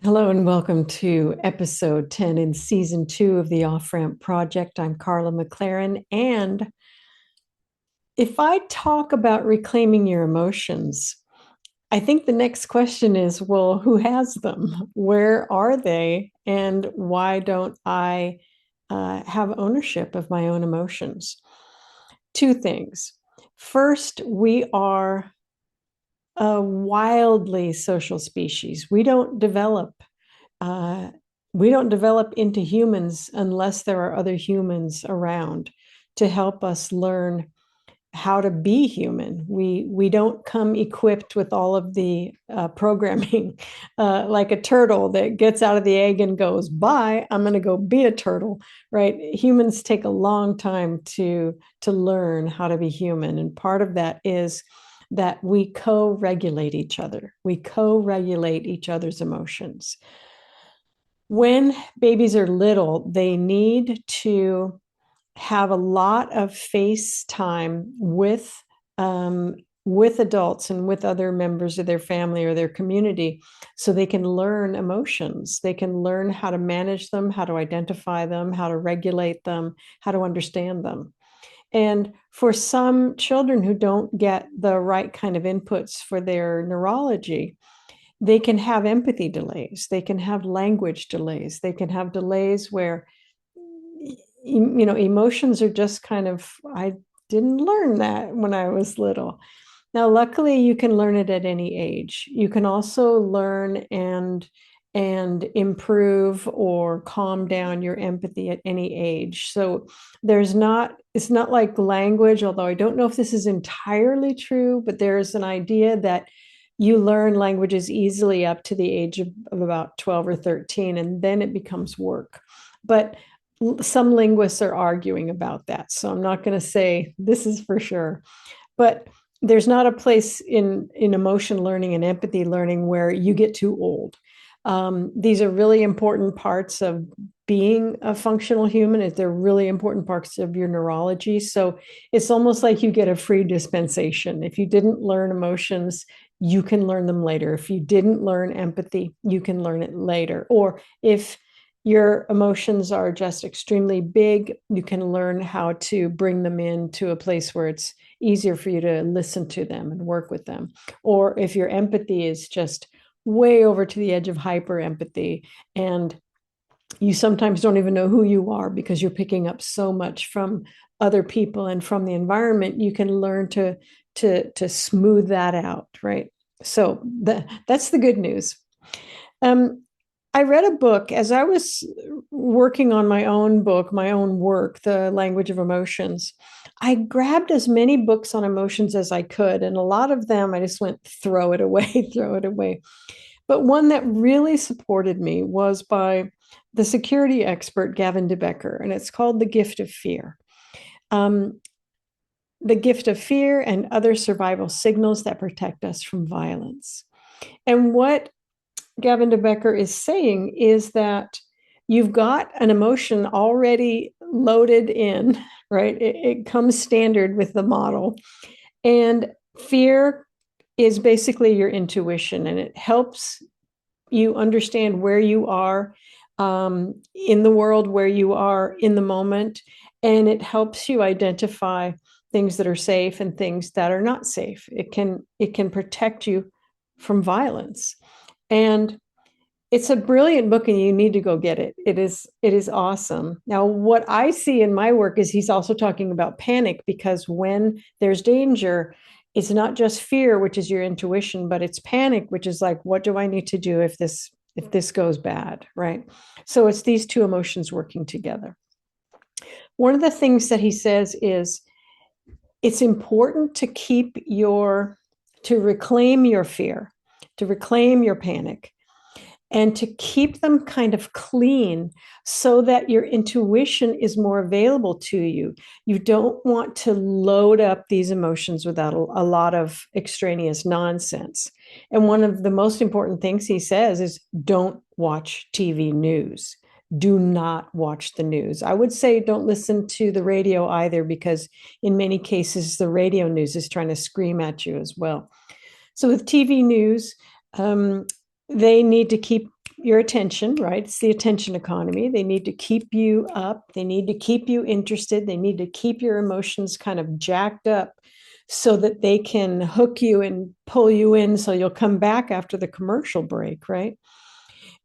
Hello and welcome to episode 10 in season 2 of the Off Ramp Project. I'm Carla McLaren. And if I talk about reclaiming your emotions, I think the next question is, well, who has them? Where are they? And why don't I have ownership of my own emotions? Two things. First, we are a wildly social species. Uh, we don't develop into humans unless there are other humans around to help us learn how to be human. We don't come equipped with all of the programming, like a turtle that gets out of the egg and goes, "Bye, I'm going to go be a turtle." Right? Humans take a long time to learn how to be human, and part of that is that we co-regulate each other. We co-regulate each other's emotions. When babies are little, they need to have a lot of face time with adults and with other members of their family or their community, so they can learn emotions. They can learn how to manage them, how to identify them, how to regulate them, how to understand them. And for some children who don't get the right kind of inputs for their neurology, they can have empathy delays, they can have language delays, they can have delays where emotions are just kind of, I didn't learn that when I was little. Now, luckily, you can learn it at any age. You can also learn and improve or calm down your empathy at any age. So it's not like language, although I don't know if this is entirely true, but there's an idea that you learn languages easily up to the age of about 12 or 13, and then it becomes work. But some linguists are arguing about that. So I'm not going to say this is for sure. But there's not a place in emotion learning and empathy learning where you get too old. These are really important parts of being a functional human. They're really important parts of your neurology. So it's almost like you get a free dispensation. If you didn't learn emotions, you can learn them later. If you didn't learn empathy, you can learn it later. Or if your emotions are just extremely big, you can learn how to bring them into a place where it's easier for you to listen to them and work with them. Or if your empathy is just way over to the edge of hyper empathy, and you sometimes don't even know who you are because you're picking up so much from other people and from the environment, you can learn to smooth that out, right? So that's the good news. I read a book as I was working on my own book, my own work, The Language of Emotions. I grabbed as many books on emotions as I could, and a lot of them I just went, throw it away, throw it away. But one that really supported me was by the security expert Gavin Becker, and it's called The Gift of Fear. The Gift of Fear and Other Survival Signals That Protect Us from Violence. And what Gavin de Becker is saying is that you've got an emotion already loaded in, right? It comes standard with the model. And fear is basically your intuition, and it helps you understand where you are in the world, where you are in the moment, and it helps you identify things that are safe and things that are not safe. It can protect you from violence. And it's a brilliant book, and you need to go get it. It is awesome. Now, what I see in my work is he's also talking about panic, because when there's danger, it's not just fear, which is your intuition, but it's panic, which is like, what do I need to do if this goes bad, right? So it's these two emotions working together. One of the things that he says is it's important to reclaim your fear, to reclaim your panic, and to keep them kind of clean so that your intuition is more available to you. You don't want to load up these emotions without a lot of extraneous nonsense. And one of the most important things he says is, don't watch TV news. Do not watch the news. I would say don't listen to the radio either, because in many cases, the radio news is trying to scream at you as well. So with TV news, they need to keep your attention, right? It's the attention economy. They need to keep you up. They need to keep you interested. They need to keep your emotions kind of jacked up so that they can hook you and pull you in so you'll come back after the commercial break, right?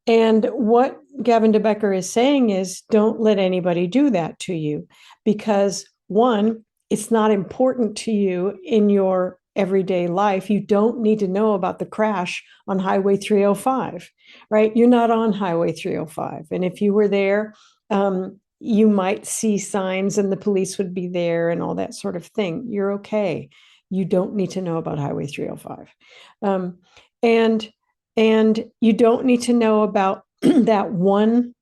And what Gavin de Becker is saying is don't let anybody do that to you because one, it's not important to you in your everyday life. You don't need to know about the crash on Highway 305, right? You're not on Highway 305. And if you were there, you might see signs and the police would be there and all that sort of thing. You're okay. You don't need to know about Highway 305. And you don't need to know about that one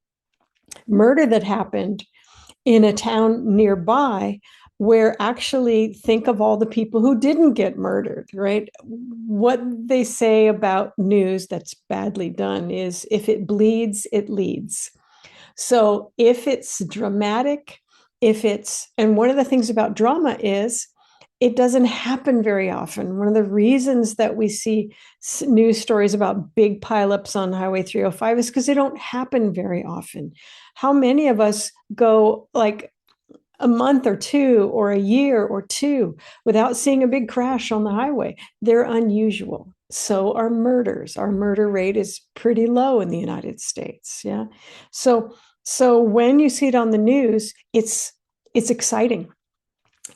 murder that happened in a town nearby where actually think of all the people who didn't get murdered, right? What they say about news that's badly done is if it bleeds, it leads. So if it's dramatic, and one of the things about drama is it doesn't happen very often. One of the reasons that we see news stories about big pileups on Highway 305 is because they don't happen very often. How many of us go like a month or two or a year or two without seeing a big crash on the highway? They're unusual. So are murders. Our murder rate is pretty low in the United States. Yeah. So when you see it on the news, it's exciting.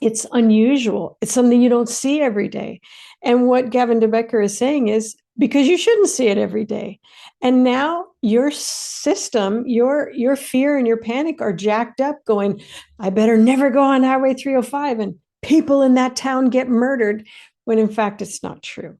It's unusual. It's something you don't see every day. And what Gavin de Becker is saying is because you shouldn't see it every day. And now your system, your fear and your panic are jacked up going, I better never go on Highway 305 and people in that town get murdered, when in fact it's not true.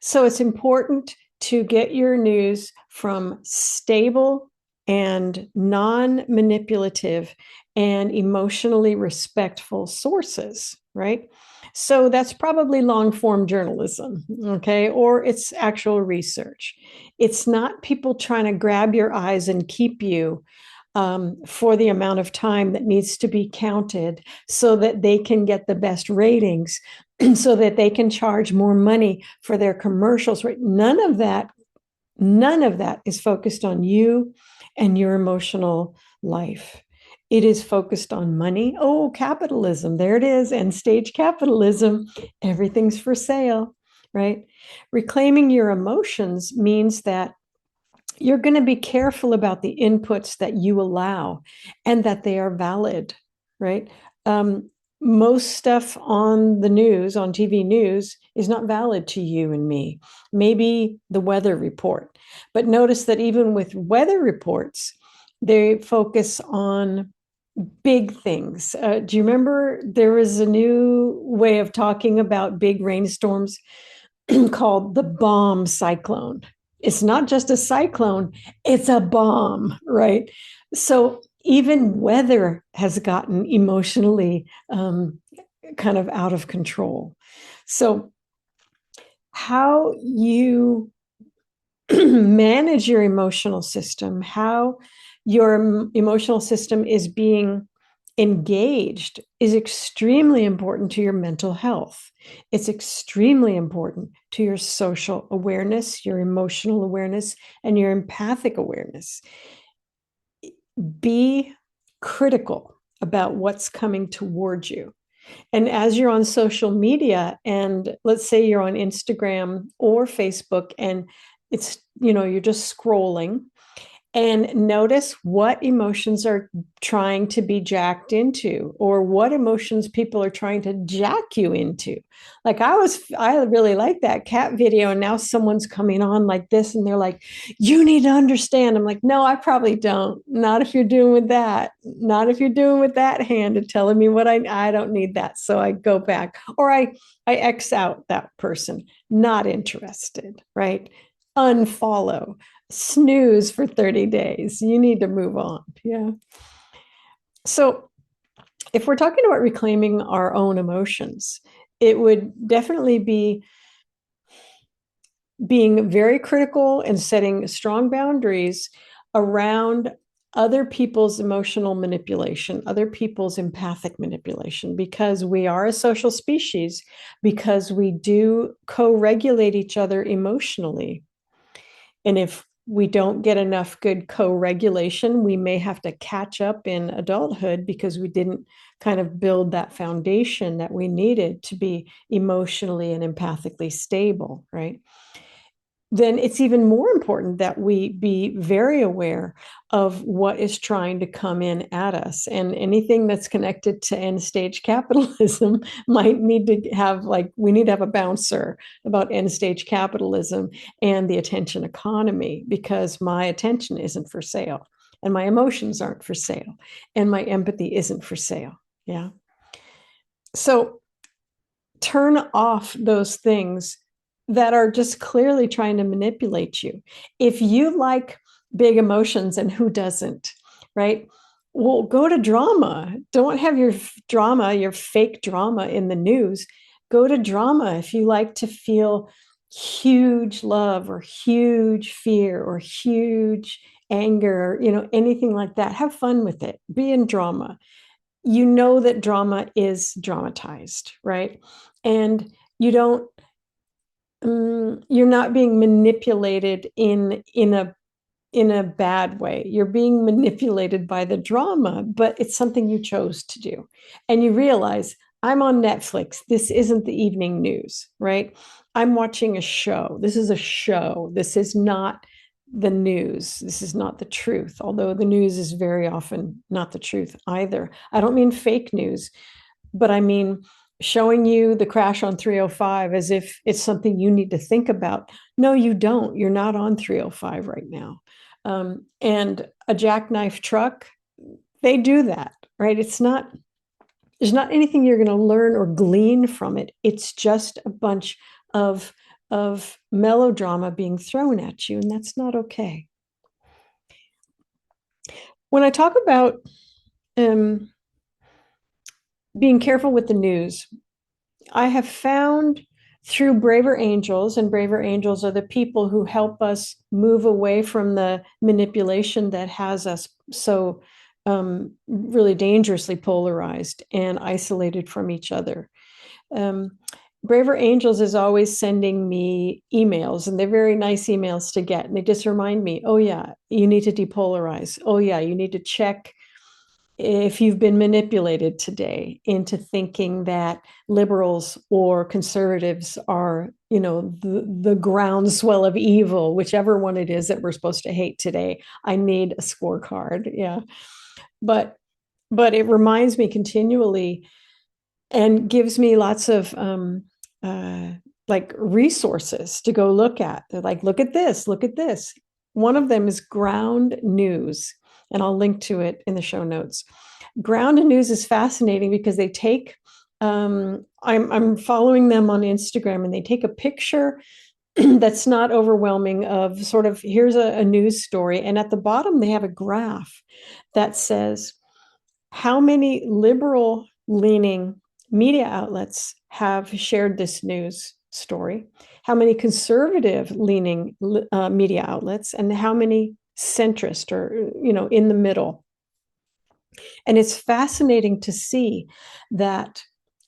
So it's important to get your news from stable and non-manipulative and emotionally respectful sources, right? So that's probably long form journalism, okay? Or it's actual research. It's not people trying to grab your eyes and keep you for the amount of time that needs to be counted so that they can get the best ratings, so that they can charge more money for their commercials, right? None of that is focused on you and your emotional life. It is focused on money. Oh, capitalism. There it is. End stage capitalism. Everything's for sale, right? Reclaiming your emotions means that you're going to be careful about the inputs that you allow and that they are valid, right? Most stuff on the news, on TV news, is not valid to you and me. Maybe the weather report. But notice that even with weather reports, they focus on big things. Do you remember there was a new way of talking about big rainstorms called the bomb cyclone? It's not just a cyclone, it's a bomb, right? So even weather has gotten emotionally kind of out of control. So how you manage your emotional system, how your emotional system is being engaged is extremely important to your mental health. It's extremely important to your social awareness, your emotional awareness, and your empathic awareness. Be critical about what's coming towards you. And as you're on social media, and let's say you're on Instagram or Facebook, and it's, you're just scrolling, and notice what emotions are trying to be jacked into, or what emotions people are trying to jack you into. Like I really like that cat video, and now someone's coming on like this and they're like, you need to understand. I'm like, no, I probably don't. Not if you're doing with that. Not if you're doing with that hand and telling me what I don't need that. So I go back, or I X out that person. Not interested, right? Unfollow, snooze for 30 days. You need to move on. Yeah. So if we're talking about reclaiming our own emotions, it would definitely be being very critical and setting strong boundaries around other people's emotional manipulation, other people's empathic manipulation, because we are a social species, because we do co-regulate each other emotionally. And if we don't get enough good co-regulation. We may have to catch up in adulthood because we didn't kind of build that foundation that we needed to be emotionally and empathically stable, right? Then it's even more important that we be very aware of what is trying to come in at us. And anything that's connected to end stage capitalism might need to have, like, we need to have a bouncer about end stage capitalism and the attention economy, because my attention isn't for sale, and my emotions aren't for sale, and my empathy isn't for sale. Yeah. So turn off those things that are just clearly trying to manipulate you. If you like big emotions, and who doesn't, right? Well, go to drama. Don't have your drama, your fake drama in the news. Go to drama if you like to feel huge love or huge fear or huge anger, anything like that. Have fun with it. Be in drama. You know that drama is dramatized, right? And you don't you're not being manipulated in a bad way. You're being manipulated by the drama, but it's something you chose to do. And you realize, I'm on Netflix. This isn't the evening news, right? I'm watching a show. This is a show. This is not the news. This is not the truth, although the news is very often not the truth either. I don't mean fake news, but I mean showing you the crash on 305 as if it's something you need to think about. No, you don't. You're not on 305 right now. And a jackknife truck, they do that, right? There's not anything you're going to learn or glean from it. It's just a bunch of melodrama being thrown at you, and that's not okay. When I talk about being careful with the news, I have found through braver angels, and braver angels are the people who help us move away from the manipulation that has us so really dangerously polarized and isolated from each other. Braver Angels is always sending me emails, and they're very nice emails to get. And they just remind me, oh, yeah, you need to depolarize. Oh, yeah, you need to check if you've been manipulated today into thinking that liberals or conservatives are, the groundswell of evil, whichever one it is that we're supposed to hate today. I need a scorecard. Yeah. But it reminds me continually and gives me lots of like resources to go look at. They're like, look at this, look at this. One of them is Ground News, and I'll link to it in the show notes. Ground News is fascinating because they take, I'm following them on Instagram, and they take a picture that's not overwhelming of sort of, here's a news story. And at the bottom, they have a graph that says how many liberal leaning media outlets have shared this news story, how many conservative leaning media outlets, and how many centrist or, in the middle. And it's fascinating to see that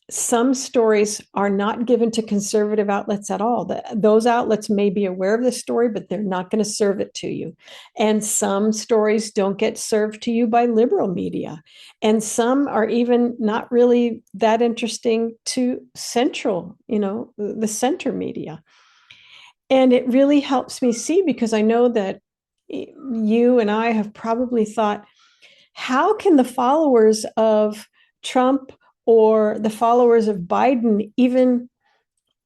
some stories are not given to conservative outlets at all. Those outlets may be aware of the story, but they're not going to serve it to you. And some stories don't get served to you by liberal media. And some are even not really that interesting to central, the center media. And it really helps me see, because I know that you and I have probably thought, how can the followers of Trump or the followers of Biden even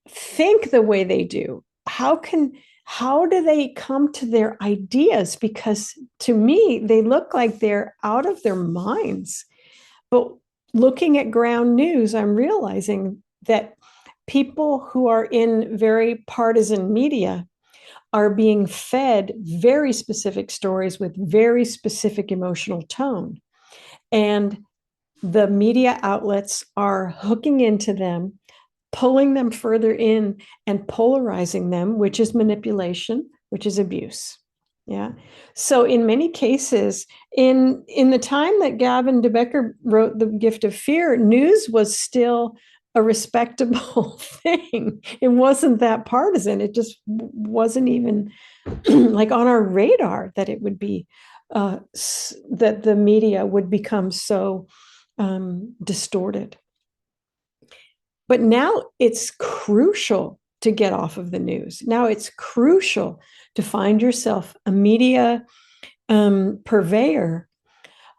think the way they do? How do they come to their ideas? Because to me, they look like they're out of their minds. But looking at Ground News, I'm realizing that people who are in very partisan media are being fed very specific stories with very specific emotional tone. And the media outlets are hooking into them, pulling them further in, and polarizing them, which is manipulation, which is abuse. Yeah. So in many cases, in the time that Gavin de Becker wrote The Gift of Fear, news was still a respectable thing. It wasn't that partisan. It just wasn't even like on our radar that it would be that the media would become so distorted. But now it's crucial to get off of the news. Now it's crucial to find yourself a media purveyor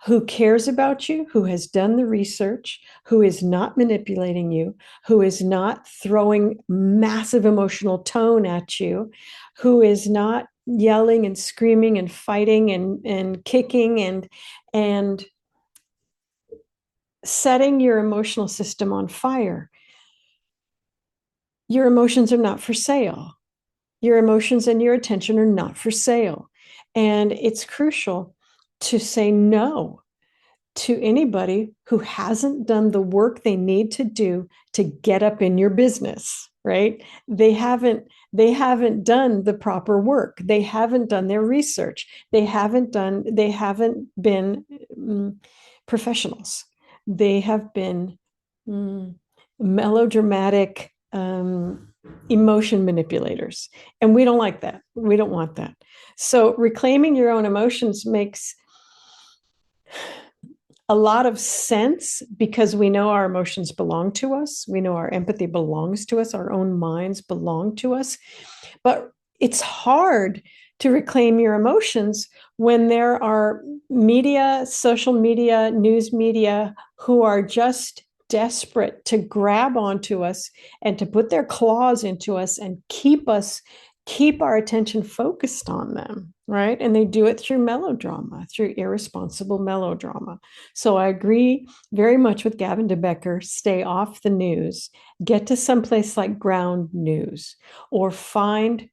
who cares about you, who has done the research, who is not manipulating you, who is not throwing massive emotional tone at you, who is not yelling and screaming and fighting and kicking and setting your emotional system on fire. Your emotions are not for sale. Your emotions and your attention are not for sale. And it's crucial to say no to anybody who hasn't done the work they need to do to get up in your business, right? They haven't done the proper work. They haven't done their research. They haven't been professionals. They have been melodramatic emotion manipulators. And we don't like that. We don't want that. So reclaiming your own emotions makes a lot of sense because we know our emotions belong to us. We know our empathy belongs to us. Our own minds belong to us. But it's hard to reclaim your emotions when there are media, social media, news media who are just desperate to grab onto us and to put their claws into us and keep our attention focused on them, right? And they do it through melodrama, through irresponsible melodrama. So I agree very much with Gavin de Becker. Stay off the news, get to someplace like ground news, or find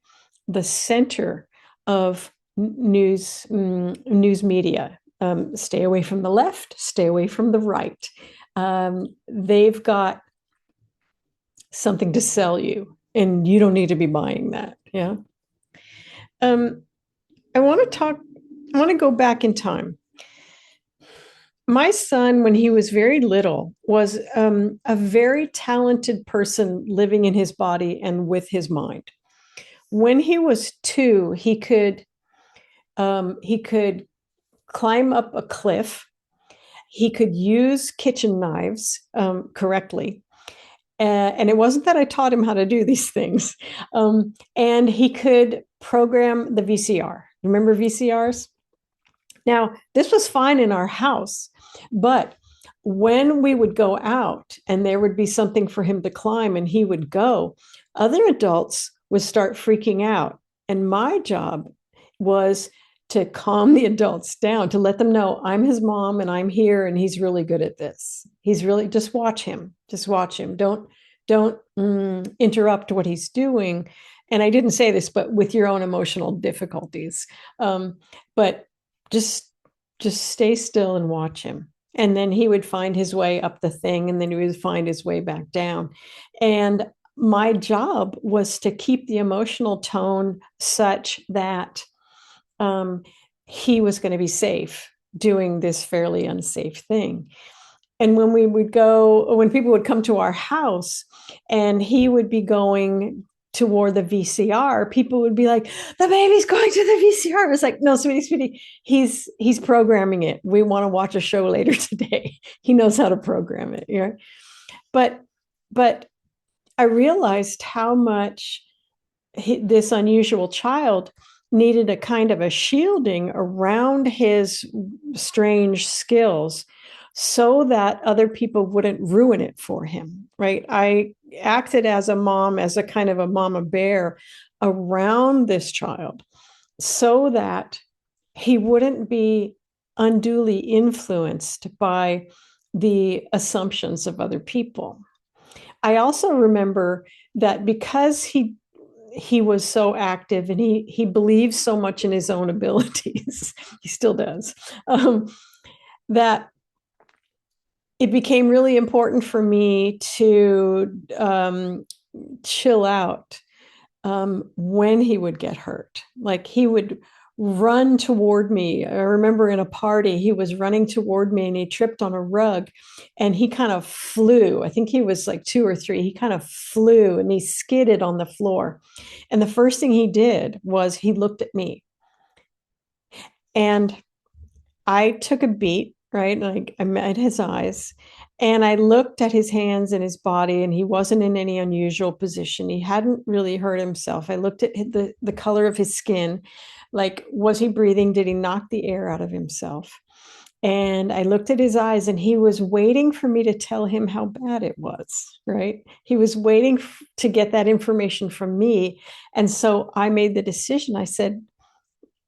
the center of news media. Stay away from the left, stay away from the right. They've got something to sell you, and you don't need to be buying that. Yeah. I want to go back in time. My son, when he was very little, was a very talented person living in his body and with his mind. When he was 2, he could climb up a cliff. He could use kitchen knives correctly. And it wasn't that I taught him how to do these things. And he could program the VCR. Remember VCRs? Now, this was fine in our house, but when we would go out and there would be something for him to climb and he would go, other adults would start freaking out. And my job was to calm the adults down, to let them know I'm his mom and I'm here and he's really good at this. He's really, just watch him. Just watch him. Don't interrupt what he's doing. And I didn't say this, but with your own emotional difficulties. But just stay still and watch him. And then he would find his way up the thing, and then he would find his way back down. And my job was to keep the emotional tone such that he was going to be safe doing this fairly unsafe thing. And when people would come to our house and he would be going toward the VCR, people would be like, the baby's going to the VCR. It's like, no, sweetie, he's programming it. We want to watch a show later today. He knows how to program it. Yeah. But I realized how much this unusual child needed a kind of a shielding around his strange skills so that other people wouldn't ruin it for him, right? I acted as a mom, as a kind of a mama bear around this child so that he wouldn't be unduly influenced by the assumptions of other people. I also remember that because he was so active and he believes so much in his own abilities, he still does, that it became really important for me to chill out when he would get hurt. Like he would run toward me. I remember in a party, he was running toward me and he tripped on a rug and he kind of flew. I think he was like 2 or 3. He kind of flew and he skidded on the floor. And the first thing he did was he looked at me. And I took a beat, right? Like I met his eyes and I looked at his hands and his body, and he wasn't in any unusual position. He hadn't really hurt himself. I looked at the color of his skin. Like, was he breathing? Did he knock the air out of himself? And I looked at his eyes, and he was waiting for me to tell him how bad it was, right? He was waiting to get that information from me. And so I made the decision. I said,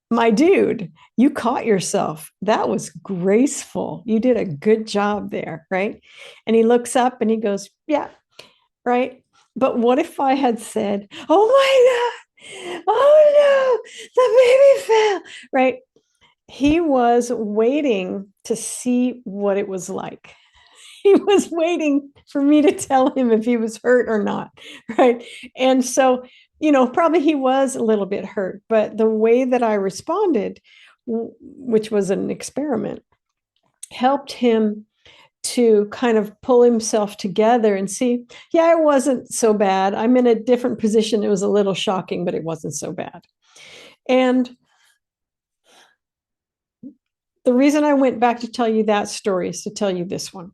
my dude, you caught yourself. That was graceful. You did a good job there, right? And he looks up and he goes, yeah, right. But what if I had said, oh my God, oh no, the baby fell, right? He was waiting to see what it was like. He was waiting for me to tell him if he was hurt or not, right? And so, probably he was a little bit hurt, but the way that I responded, which was an experiment, helped him to kind of pull himself together and see, yeah, it wasn't so bad. I'm in a different position. It was a little shocking, but it wasn't so bad. And the reason I went back to tell you that story is to tell you this one.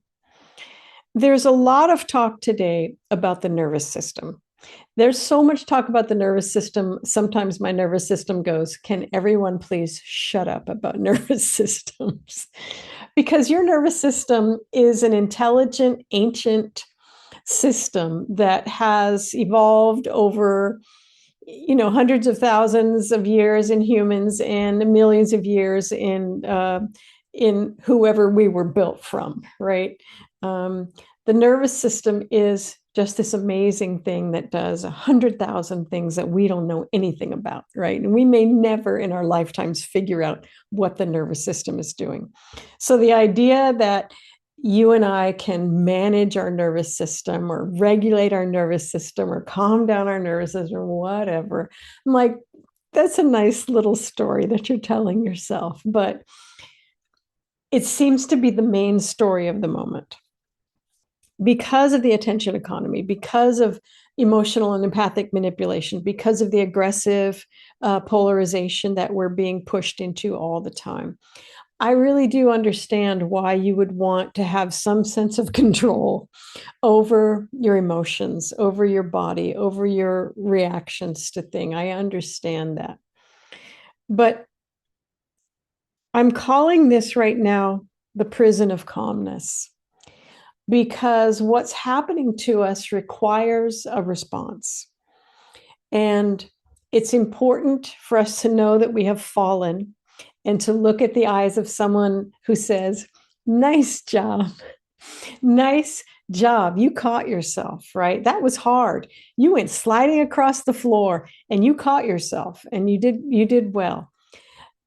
There's a lot of talk today about the nervous system. There's so much talk about the nervous system. Sometimes my nervous system goes, can everyone please shut up about nervous systems? Because your nervous system is an intelligent, ancient system that has evolved over hundreds of thousands of years in humans and millions of years in whoever we were built from, right? The nervous system is just this amazing thing that does 100,000 things that we don't know anything about, right? And we may never in our lifetimes figure out what the nervous system is doing. So the idea that you and I can manage our nervous system or regulate our nervous system or calm down our nervous system or whatever, I'm like, that's a nice little story that you're telling yourself. But it seems to be the main story of the moment because of the attention economy, because of emotional and empathic manipulation, because of the aggressive polarization that we're being pushed into all the time. I really do understand why you would want to have some sense of control over your emotions, over your body, over your reactions to things. I understand that. But I'm calling this right now the prison of calmness, because what's happening to us requires a response. And it's important for us to know that we have fallen and to look at the eyes of someone who says, nice job, nice job. You caught yourself, right? That was hard. You went sliding across the floor and you caught yourself and you did well,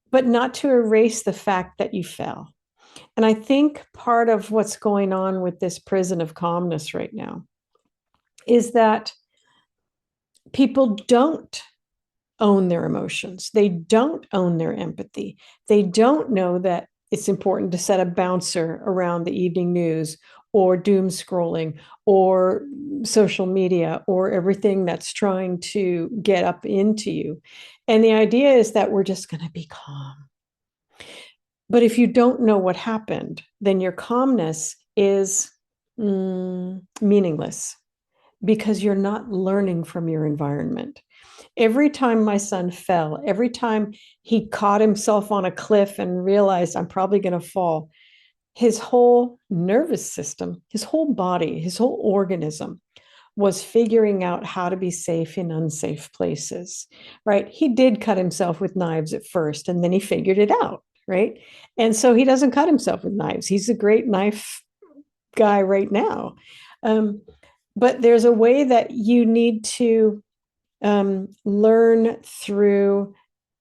but not to erase the fact that you fell. And I think part of what's going on with this prison of calmness right now is that people don't own their emotions. They don't own their empathy. They don't know that it's important to set a bouncer around the evening news or doom scrolling or social media or everything that's trying to get up into you. And the idea is that we're just going to be calm. But if you don't know what happened, then your calmness is meaningless because you're not learning from your environment. Every time my son fell, every time he caught himself on a cliff and realized I'm probably going to fall, his whole nervous system, his whole body, his whole organism was figuring out how to be safe in unsafe places, right? He did cut himself with knives at first, and then he figured it out, right? And so he doesn't cut himself with knives. He's a great knife guy right now. But there's a way that you need to learn through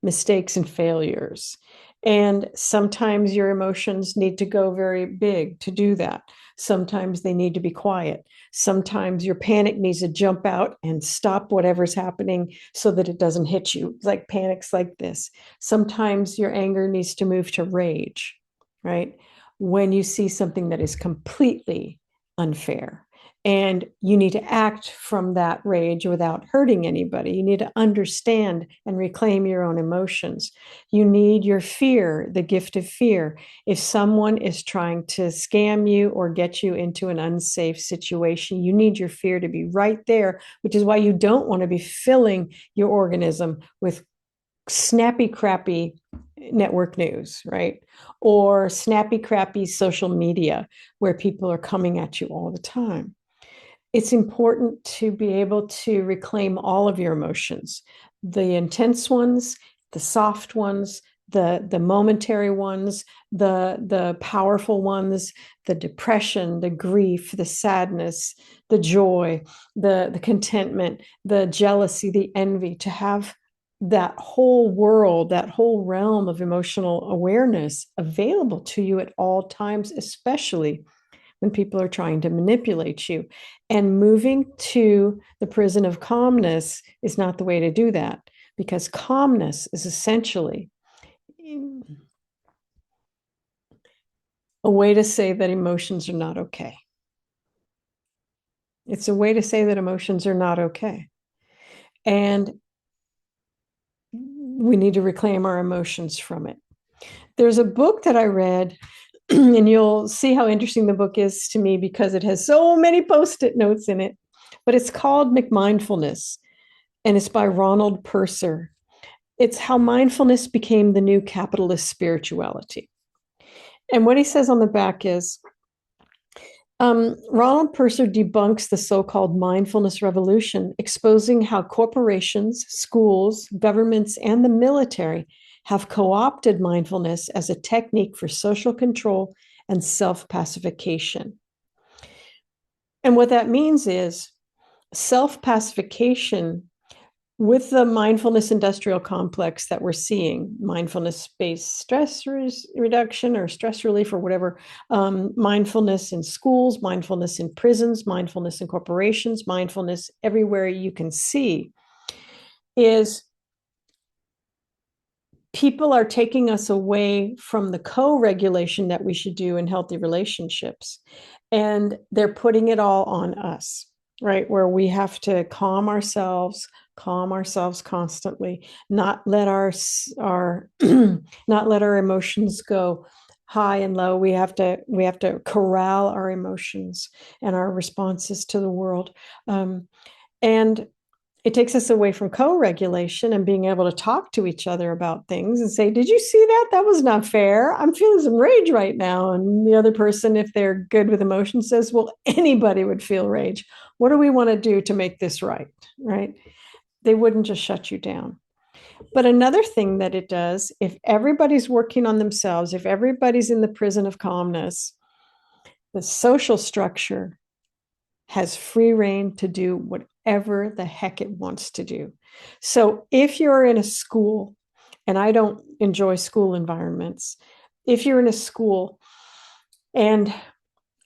mistakes and failures. And sometimes your emotions need to go very big to do that. Sometimes they need to be quiet. Sometimes your panic needs to jump out and stop whatever's happening so that it doesn't hit you, like panics like this. Sometimes your anger needs to move to rage, right? When you see something that is completely unfair. And you need to act from that rage without hurting anybody. You need to understand and reclaim your own emotions. You need your fear, the gift of fear. If someone is trying to scam you or get you into an unsafe situation, you need your fear to be right there, which is why you don't want to be filling your organism with snappy, crappy network news, right? Or snappy, crappy social media where people are coming at you all the time. It's important to be able to reclaim all of your emotions, the intense ones, the soft ones, the momentary ones, the powerful ones, the depression, the grief, the sadness, the joy, the contentment, the jealousy, the envy, to have that whole world, that whole realm of emotional awareness available to you at all times, especially when people are trying to manipulate you. And moving to the prison of calmness is not the way to do that, because calmness is essentially a way to say that emotions are not okay. It's a way to say that emotions are not okay. And we need to reclaim our emotions from it. There's a book that I read, and you'll see how interesting the book is to me because it has so many post-it notes in it, but it's called McMindfulness, and it's by Ronald Purser. It's how mindfulness became the new capitalist spirituality. And what he says on the back is, Ronald Purser debunks the so-called mindfulness revolution, exposing how corporations, schools, governments, and the military have co-opted mindfulness as a technique for social control and self-pacification. And what that means is self-pacification with the mindfulness industrial complex that we're seeing, mindfulness-based stress reduction or stress relief or whatever, mindfulness in schools, mindfulness in prisons, mindfulness in corporations, mindfulness everywhere you can see, is people are taking us away from the co-regulation that we should do in healthy relationships. And they're putting it all on us, right? Where we have to calm ourselves constantly, not let our not let our emotions go high and low. We have to corral our emotions and our responses to the world. And it takes us away from co-regulation and being able to talk to each other about things and say, did you see that? That was not fair. I'm feeling some rage right now. And the other person, if they're good with emotion, says, well, anybody would feel rage. What do we want to do to make this right? Right? They wouldn't just shut you down. But another thing that it does, if everybody's working on themselves, if everybody's in the prison of calmness, the social structure has free reign to do whatever the heck it wants to do. So if you're in a school, and I don't enjoy school environments, if you're in a school and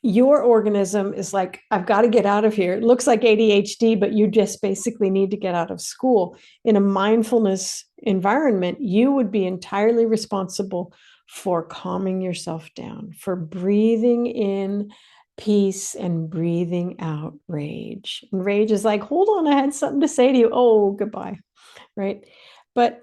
your organism is like, I've got to get out of here. It looks like ADHD, but you just basically need to get out of school. In a mindfulness environment, you would be entirely responsible for calming yourself down, for breathing in peace and breathing out rage. And rage is like, hold on, I had something to say to you. Oh, goodbye, right? But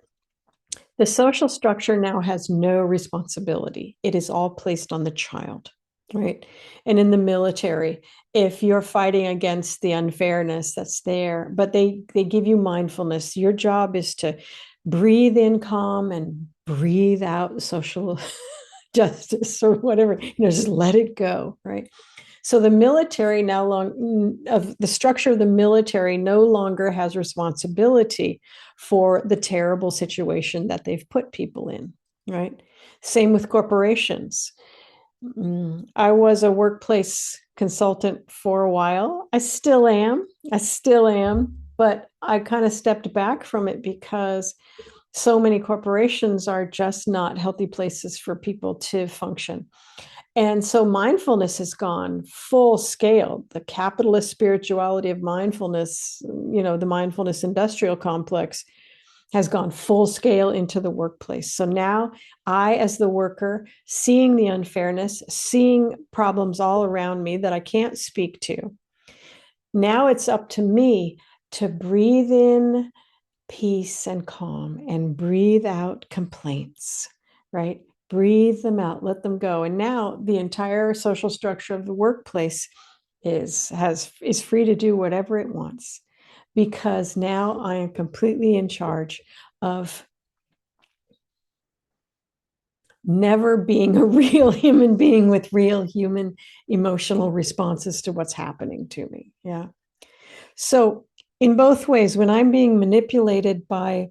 the social structure now has no responsibility. It is all placed on the child. Right. And in the military, if you're fighting against the unfairness that's there, but they give you mindfulness, your job is to breathe in calm and breathe out social justice or whatever, just let it go. Right. So the military of the structure of the military no longer has responsibility for the terrible situation that they've put people in. Right. Same with corporations. I was a workplace consultant for a while. I still am, but I kind of stepped back from it because So many corporations are just not healthy places for people to function. And so mindfulness has gone full scale. The capitalist spirituality of mindfulness, the mindfulness industrial complex, has gone full scale into the workplace. So now I, as the worker, seeing the unfairness, seeing problems all around me that I can't speak to, now it's up to me to breathe in peace and calm and breathe out complaints, right? Breathe them out, let them go. And now the entire social structure of the workplace is free to do whatever it wants, because now I am completely in charge of never being a real human being with real human emotional responses to what's happening to me. Yeah. So in both ways, when I'm being manipulated by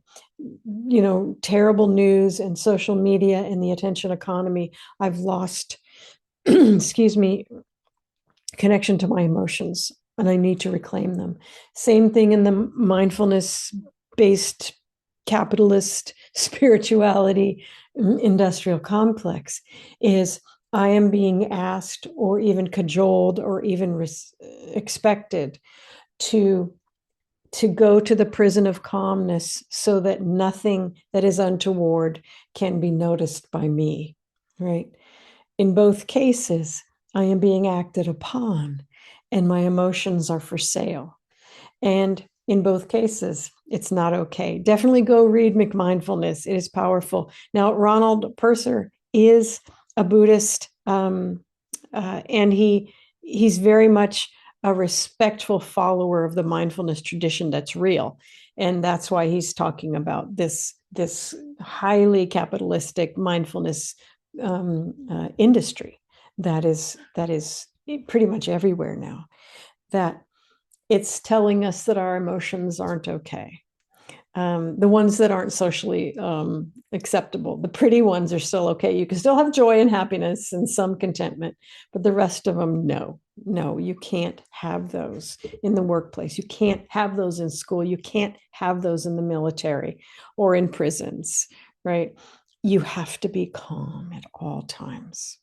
terrible news and social media and the attention economy, I've lost excuse me, connection to my emotions, and I need to reclaim them. Same thing in the mindfulness based capitalist spirituality industrial complex is I am being asked or even cajoled or even expected to go to the prison of calmness so that nothing that is untoward can be noticed by me, right? In both cases, I am being acted upon and my emotions are for sale. And in both cases, it's not okay. Definitely go read McMindfulness. It is powerful. Now, Ronald Purser is a Buddhist, and he's very much a respectful follower of the mindfulness tradition that's real. And that's why he's talking about this highly capitalistic mindfulness industry that is pretty much everywhere now, that it's telling us that our emotions aren't okay. The ones that aren't socially acceptable, the pretty ones are still okay. You can still have joy and happiness and some contentment, but the rest of them, no, you can't have those in the workplace. You can't have those in school. You can't have those in the military or in prisons, right? You have to be calm at all times.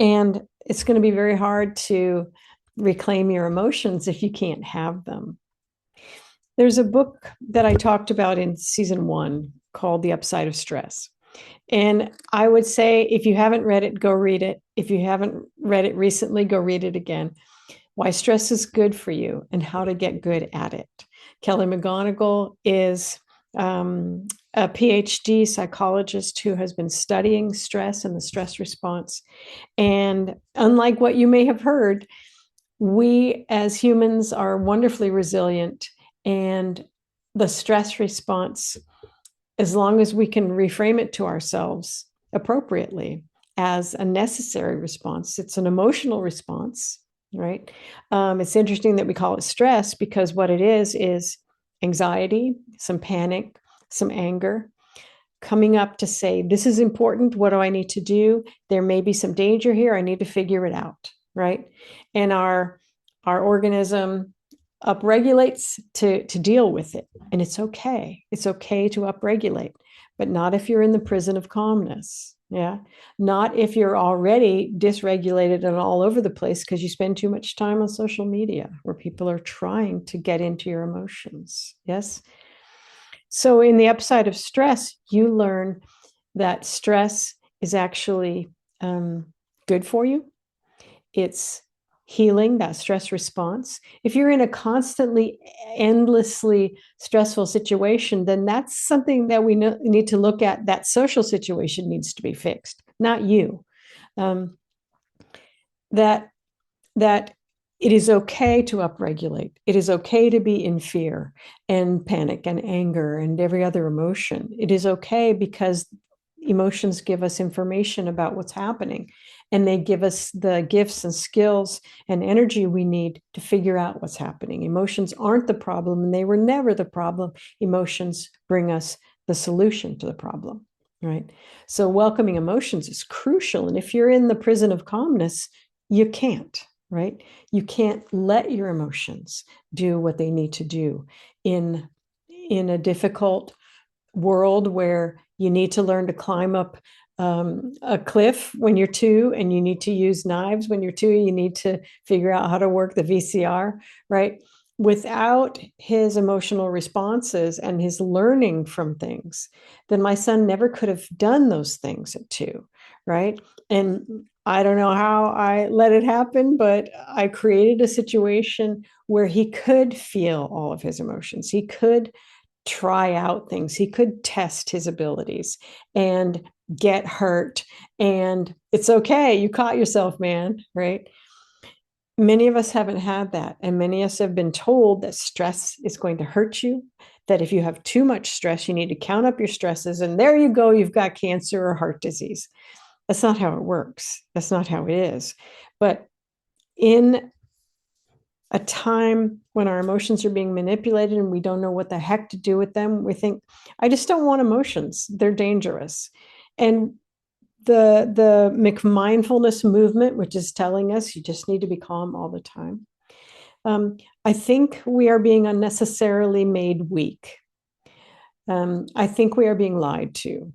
And it's going to be very hard to reclaim your emotions if you can't have them. There's a book that I talked about in season 1 called The Upside of Stress. And I would say, if you haven't read it, go read it. If you haven't read it recently, go read it again. Why stress is good for you and how to get good at it. Kelly McGonigal is a PhD psychologist who has been studying stress and the stress response. And unlike what you may have heard, we as humans are wonderfully resilient, and the stress response, as long as we can reframe it to ourselves appropriately as a necessary response, it's an emotional response, right? It's interesting that we call it stress, because what it is anxiety, some panic, some anger, coming up to say, this is important. What do I need to do? There may be some danger here. I need to figure it out, right? And our organism upregulates to deal with it. And it's okay. It's okay to upregulate, but not if you're in the prison of calmness. Yeah. Not if you're already dysregulated and all over the place because you spend too much time on social media where people are trying to get into your emotions. Yes. So in the upside of stress, you learn that stress is actually good for you. It's healing that stress response. If you're in a constantly, endlessly stressful situation, then that's something that we need to look at. That social situation needs to be fixed, not you. That it is okay to upregulate. It is okay to be in fear and panic and anger and every other emotion. It is okay because emotions give us information about what's happening, and they give us the gifts and skills and energy we need to figure out what's happening. Emotions aren't the problem, and they were never the problem. Emotions bring us the solution to the problem, right? So welcoming emotions is crucial. And if you're in the prison of calmness, you can't, right? You can't let your emotions do what they need to do in a difficult world where you need to learn to climb up a cliff when you're two, and you need to use knives when you're two, you need to figure out how to work the VCR, right? Without his emotional responses and his learning from things, then my son never could have done those things at two, right? And I don't know how I let it happen, but I created a situation where he could feel all of his emotions. He could try out things. He could test his abilities and get hurt. And it's okay. You caught yourself, man, right? Many of us haven't had that. And many of us have been told that stress is going to hurt you, that if you have too much stress, you need to count up your stresses. And there you go, you've got cancer or heart disease. That's not how it works. That's not how it is. But in a time when our emotions are being manipulated and we don't know what the heck to do with them, we think, I just don't want emotions. They're dangerous. And the McMindfulness movement, which is telling us you just need to be calm all the time. I think we are being unnecessarily made weak. I think we are being lied to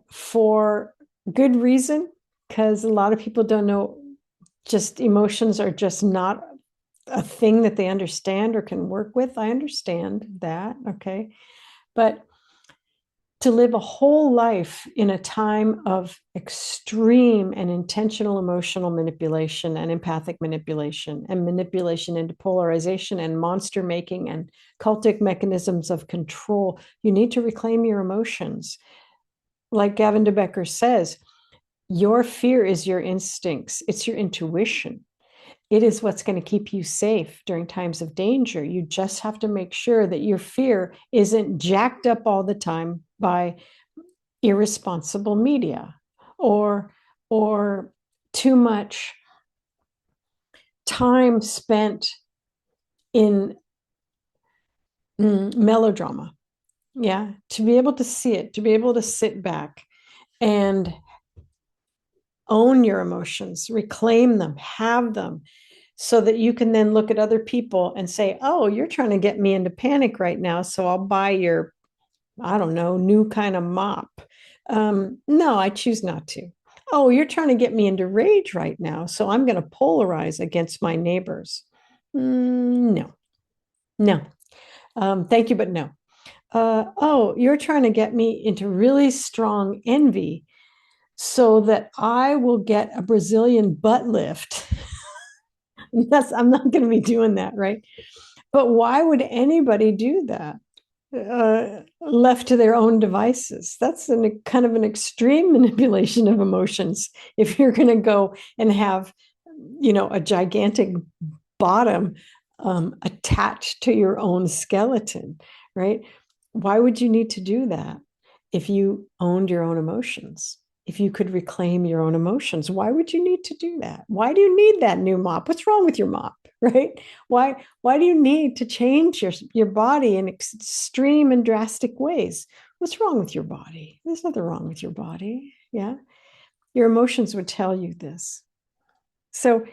for good reason, because a lot of people don't know, just emotions are just not a thing that they understand or can work with. I understand that, okay? But to live a whole life in a time of extreme and intentional emotional manipulation and empathic manipulation and manipulation into polarization and monster making and cultic mechanisms of control, you need to reclaim your emotions. Like Gavin de Becker says, your fear is your instincts, it's your intuition. It is what's going to keep you safe during times of danger. You just have to make sure that your fear isn't jacked up all the time by irresponsible media or too much time spent in melodrama. Yeah, to be able to see it, to be able to sit back and own your emotions, reclaim them, have them, so that you can then look at other people and say, oh, you're trying to get me into panic right now, so I'll buy your, I don't know, new kind of mop. No, I choose not to. Oh, you're trying to get me into rage right now, so I'm going to polarize against my neighbors. No, no. Thank you, but no. Oh, you're trying to get me into really strong envy so that I will get a Brazilian butt lift. I'm not going to be doing that, right? But why would anybody do that left to their own devices? That's kind of an extreme manipulation of emotions. If you're going to go and have, a gigantic bottom attached to your own skeleton, right? Why would you need to do that if you owned your own emotions? If you could reclaim your own emotions, why would you need to do that? Why do you need that new mop? What's wrong with your mop, right? Why do you need to change your body in extreme and drastic ways? What's wrong with your body? There's nothing wrong with your body. Yeah. Your emotions would tell you this. So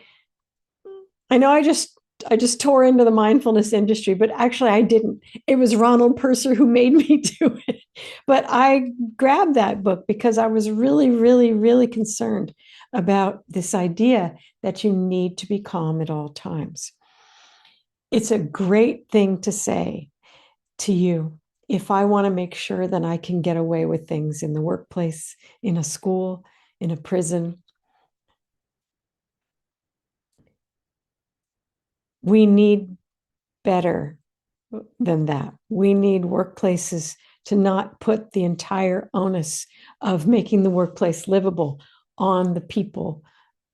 I know I just tore into the mindfulness industry, but actually I didn't. It was Ronald Purser who made me do it. But I grabbed that book because I was really, really, really concerned about this idea that you need to be calm at all times. It's a great thing to say to you. If I want to make sure that I can get away with things in the workplace, in a school, in a prison, we need better than that. We need workplaces to not put the entire onus of making the workplace livable on the people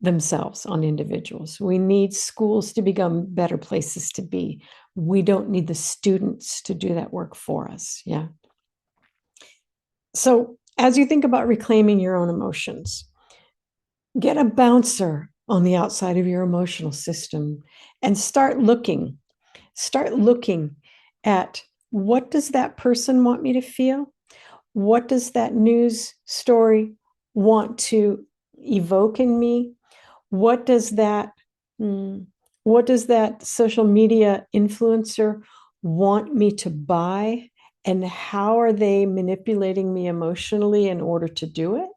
themselves, on individuals. We need schools to become better places to be. We don't need the students to do that work for us. Yeah. So as you think about reclaiming your own emotions, get a bouncer on the outside of your emotional system and start looking at, what does that person want me to feel? What does that news story want to evoke in me? What does that social media influencer want me to buy and how are they manipulating me emotionally in order to do it?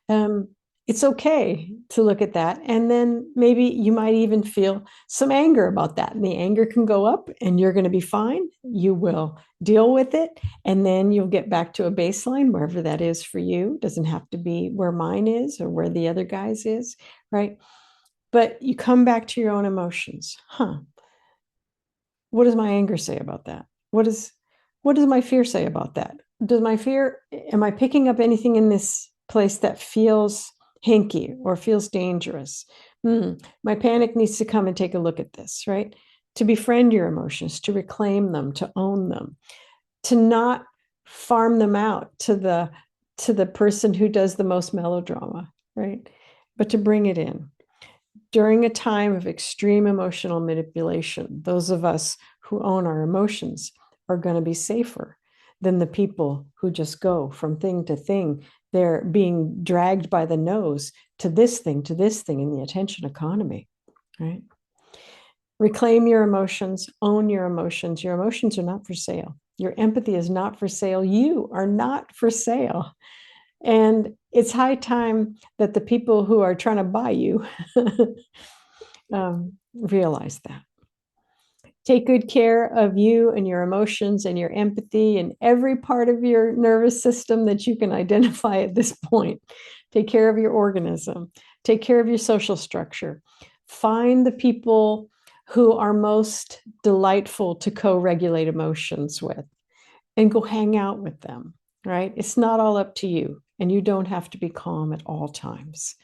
um, it's okay to look at that. And then maybe you might even feel some anger about that. And the anger can go up and you're going to be fine. You will deal with it. And then you'll get back to a baseline, wherever that is for you. It doesn't have to be where mine is or where the other guy's is, right? But you come back to your own emotions. What does my anger say about that? What does my fear say about that? Does my fear, am I picking up anything in this place that feels hinky or feels dangerous? My panic needs to come and take a look at this, right? To befriend your emotions, to reclaim them, to own them, to not farm them out to the person who does the most melodrama, right? But to bring it in. During a time of extreme emotional manipulation, those of us who own our emotions are going to be safer than the people who just go from thing to thing. They're being dragged by the nose to this thing in the attention economy, right? Reclaim your emotions, own your emotions. Your emotions are not for sale. Your empathy is not for sale. You are not for sale. And it's high time that the people who are trying to buy you realize that. Take good care of you and your emotions and your empathy and every part of your nervous system that you can identify at this point. Take care of your organism. Take care of your social structure. Find the people who are most delightful to co-regulate emotions with and go hang out with them, right? It's not all up to you, and you don't have to be calm at all times.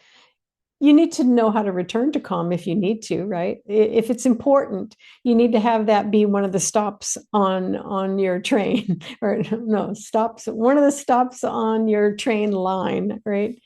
You need to know how to return to calm if you need to, right? If it's important, you need to have that be one of the stops on your train, or no, stops, one of the stops on your train line, right?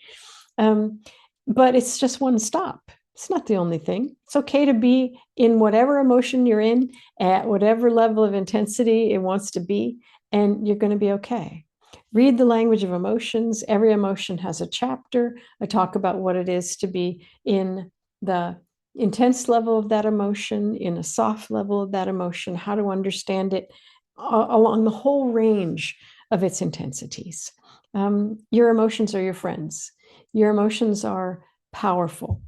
But it's just one stop. It's not the only thing. It's okay to be in whatever emotion you're in at whatever level of intensity it wants to be, and you're going to be okay. Read the language of emotions. Every emotion has a chapter. I talk about what it is to be in the intense level of that emotion, in a soft level of that emotion, how to understand it along the whole range of its intensities. Your emotions are your friends. Your emotions are powerful.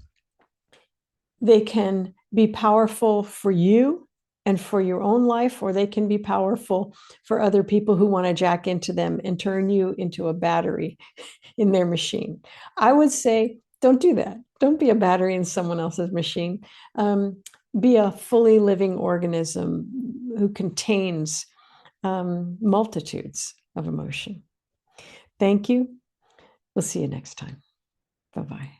They can be powerful for you and for your own life, or they can be powerful for other people who want to jack into them and turn you into a battery in their machine. I would say, don't do that. Don't be a battery in someone else's machine. Be a fully living organism who contains multitudes of emotion. Thank you. We'll see you next time. Bye-bye.